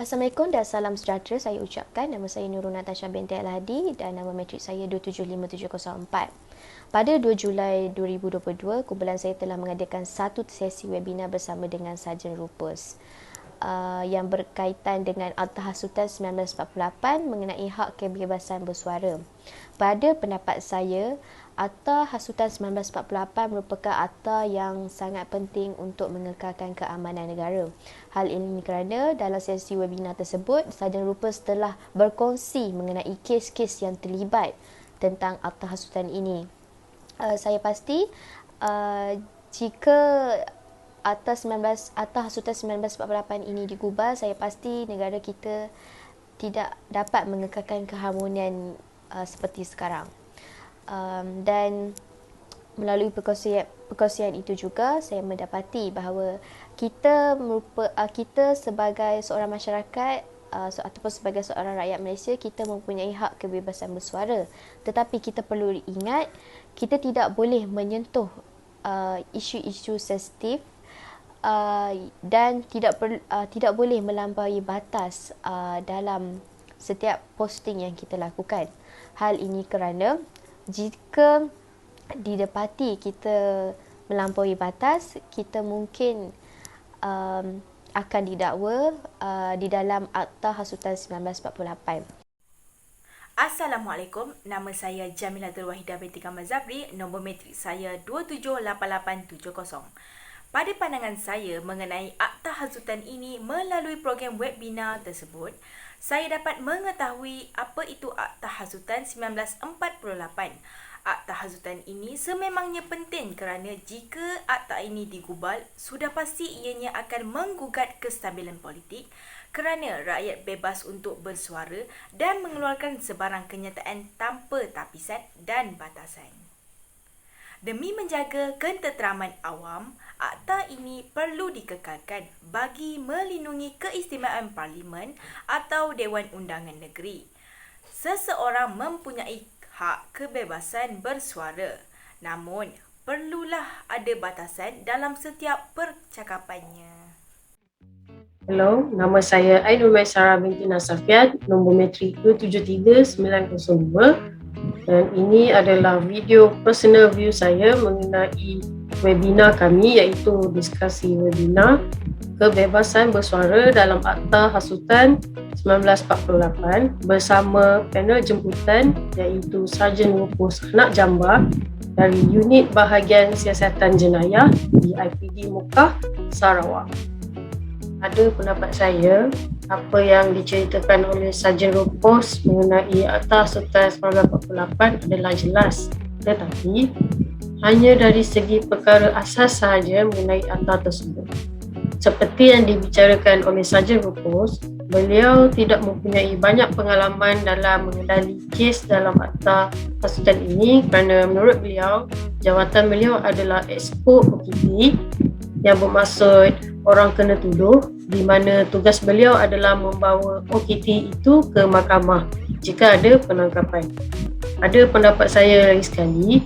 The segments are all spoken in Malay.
Assalamualaikum dan salam sejahtera saya ucapkan. Nama saya Nurul Natasha binti Al-Hadi dan nama matrik saya 275704. Pada 2 Julai 2022, kumpulan saya telah mengadakan satu sesi webinar bersama dengan Sarjan Rupus yang berkaitan dengan Akta Hasutan 1948 mengenai hak kebebasan bersuara. Pada pendapat saya, Akta Hasutan 1948 merupakan akta yang sangat penting untuk mengekalkan keamanan negara. Hal ini kerana dalam sesi webinar tersebut, Sarjan Rupus telah berkongsi mengenai kes-kes yang terlibat tentang Akta Hasutan ini. Saya pasti jika Akta Hasutan 1948 ini digubal, saya pasti negara kita tidak dapat mengekalkan keharmonian seperti sekarang. Dan melalui perkongsian itu juga saya mendapati bahawa kita sebagai seorang masyarakat ataupun sebagai seorang rakyat Malaysia, kita mempunyai hak kebebasan bersuara, tetapi kita perlu ingat kita tidak boleh menyentuh isu-isu sensitif dan tidak boleh melampaui batas dalam setiap posting yang kita lakukan. Hal ini kerana jika didapati kita melampaui batas, kita mungkin akan didakwa di dalam Akta Hasutan 1948. Assalamualaikum, nama saya Jamilatul Wahidah binti Kamal Zabri, nombor matrik saya 278870. Pada pandangan saya mengenai Akta Hasutan ini melalui program webinar tersebut, saya dapat mengetahui apa itu Akta Hasutan 1948. Akta Hasutan ini sememangnya penting kerana jika akta ini digubal, sudah pasti ianya akan menggugat kestabilan politik kerana rakyat bebas untuk bersuara dan mengeluarkan sebarang kenyataan tanpa tapisan dan batasan. Demi menjaga ketenteraman awam, akta ini perlu dikekalkan bagi melindungi keistimewaan Parlimen atau Dewan Undangan Negeri. Seseorang mempunyai hak kebebasan bersuara, namun perlulah ada batasan dalam setiap percakapannya. Hello, nama saya Ainul Maisara binti Nasafiat, nombor matrik 273902, dan ini adalah video personal view saya mengenai webinar kami, iaitu diskusi webinar kebebasan bersuara dalam Akta Hasutan 1948 bersama panel jemputan iaitu Sarjan Rupus Anak Jambar dari Unit Bahagian Siasatan Jenayah di IPD Mukah, Sarawak. Ada pendapat saya, apa yang diceritakan oleh Sarjan Rupus mengenai Akta Hasutan 1948 adalah jelas, tetapi hanya dari segi perkara asas sahaja mengenai akta tersebut. Seperti yang dibicarakan oleh Sarjan Rupus, beliau tidak mempunyai banyak pengalaman dalam mengendali kes dalam Akta Hasutan ini kerana menurut beliau, jawatan beliau adalah Exco OKT yang bermaksud orang kena tuduh, di mana tugas beliau adalah membawa OKT itu ke mahkamah jika ada penangkapan. Ada pendapat saya lagi sekali,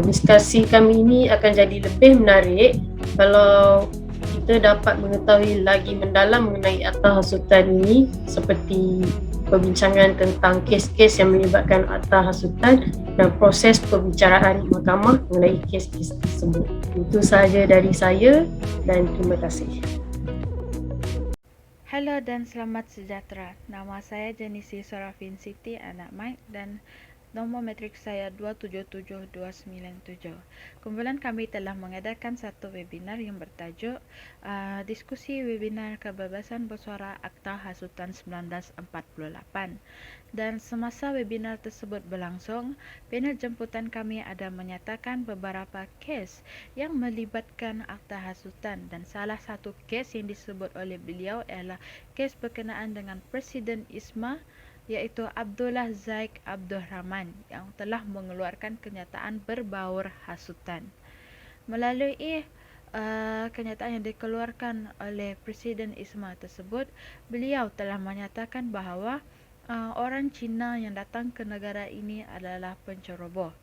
diskusi kami ini akan jadi lebih menarik kalau kita dapat mengetahui lagi mendalam mengenai Akta Hasutan ini, seperti perbincangan tentang kes-kes yang melibatkan Akta Hasutan dan proses perbicaraan mahkamah mengenai kes-kes tersebut. Itu sahaja dari saya dan terima kasih. Hello dan selamat sejahtera. Nama saya Jenisi Sorafin Siti anak Mike dan nombor matrik saya 277297. Kumpulan kami telah mengadakan satu webinar yang bertajuk diskusi webinar kebebasan bersuara Akta Hasutan 1948. Dan semasa webinar tersebut berlangsung, panel jemputan kami ada menyatakan beberapa kes yang melibatkan Akta Hasutan, dan salah satu kes yang disebut oleh beliau ialah kes berkenaan dengan Presiden ISMA, iaitu Abdullah Zaid Abdul Rahman yang telah mengeluarkan kenyataan berbaur hasutan. Melalui kenyataan yang dikeluarkan oleh Presiden ISMA tersebut, beliau telah menyatakan bahawa orang Cina yang datang ke negara ini adalah penceroboh,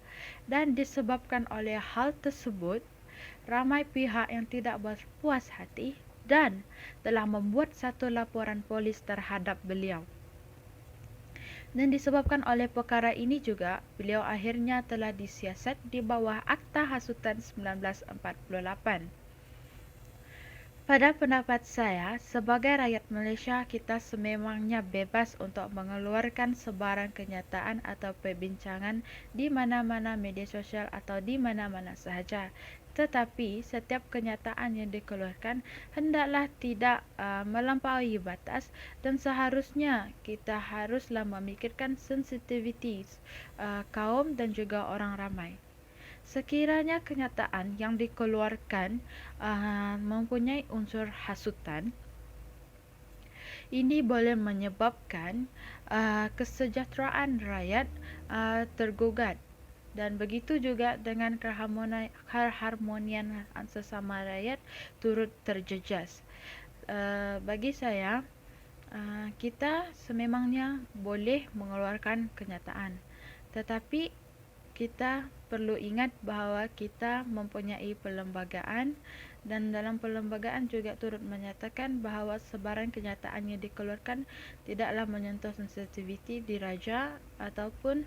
dan disebabkan oleh hal tersebut, ramai pihak yang tidak berpuas hati dan telah membuat satu laporan polis terhadap beliau. Dan disebabkan oleh perkara ini juga, beliau akhirnya telah disiasat di bawah Akta Hasutan 1948. Pada pendapat saya, sebagai rakyat Malaysia, kita sememangnya bebas untuk mengeluarkan sebarang kenyataan atau perbincangan di mana-mana media sosial atau di mana-mana sahaja. Tetapi, setiap kenyataan yang dikeluarkan hendaklah tidak melampaui batas dan seharusnya kita haruslah memikirkan sensitiviti kaum dan juga orang ramai. Sekiranya kenyataan yang dikeluarkan mempunyai unsur hasutan, ini boleh menyebabkan kesejahteraan rakyat tergugat, dan begitu juga dengan keharmonian sesama rakyat turut terjejas. Bagi saya, kita sememangnya boleh mengeluarkan kenyataan, tetapi kita perlu ingat bahawa kita mempunyai perlembagaan, dan dalam perlembagaan juga turut menyatakan bahawa sebarang kenyataan yang dikeluarkan tidaklah menyentuh sensitiviti diraja ataupun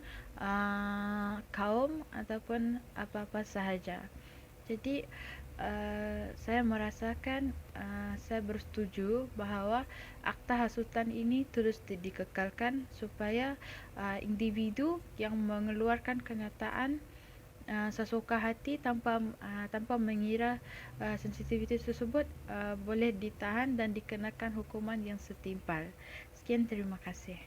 kaum ataupun apa-apa sahaja. Jadi saya merasakan saya bersetuju bahawa Akta Hasutan ini terus dikekalkan supaya individu yang mengeluarkan kenyataan sesuka hati tanpa mengira sensitiviti tersebut boleh ditahan dan dikenakan hukuman yang setimpal. Sekian, terima kasih.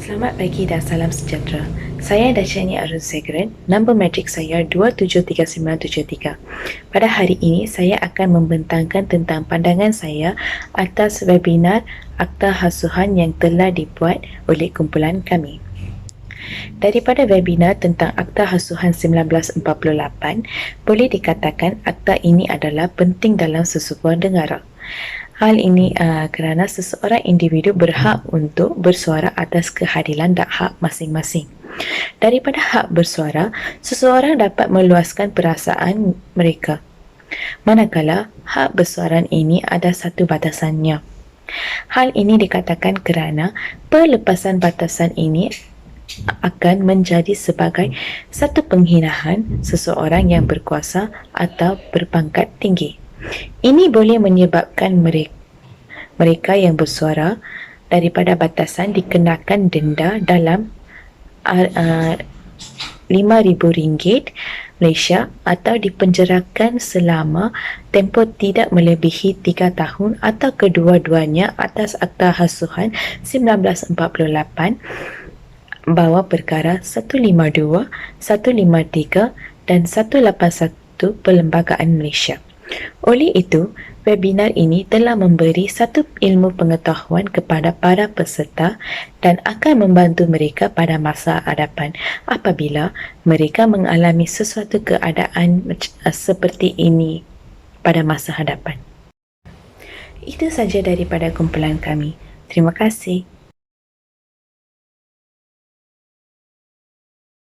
Selamat pagi dan salam sejahtera. Saya Dashani Arun Segren, nombor matrik saya 273973. Pada hari ini, saya akan membentangkan tentang pandangan saya atas webinar Akta Hasuhan yang telah dibuat oleh kumpulan kami. Daripada webinar tentang Akta Hasuhan 1948, boleh dikatakan akta ini adalah penting dalam sesebuah negara. Hal ini kerana seseorang individu berhak untuk bersuara atas keadilan dan hak masing-masing. Daripada hak bersuara, seseorang dapat meluaskan perasaan mereka. Manakala hak bersuara ini ada satu batasannya. Hal ini dikatakan kerana pelepasan batasan ini akan menjadi sebagai satu penghinaan seseorang yang berkuasa atau berpangkat tinggi. Ini boleh menyebabkan mereka yang bersuara daripada batasan dikenakan denda dalam RM5,000 Malaysia atau dipenjarakan selama tempoh tidak melebihi 3 tahun atau kedua-duanya atas Akta Hasuhan 1948 bawah perkara 152, 153 dan 181 Perlembagaan Malaysia. Oleh itu, webinar ini telah memberi satu ilmu pengetahuan kepada para peserta dan akan membantu mereka pada masa hadapan apabila mereka mengalami sesuatu keadaan seperti ini pada masa hadapan. Itu saja daripada kumpulan kami. Terima kasih.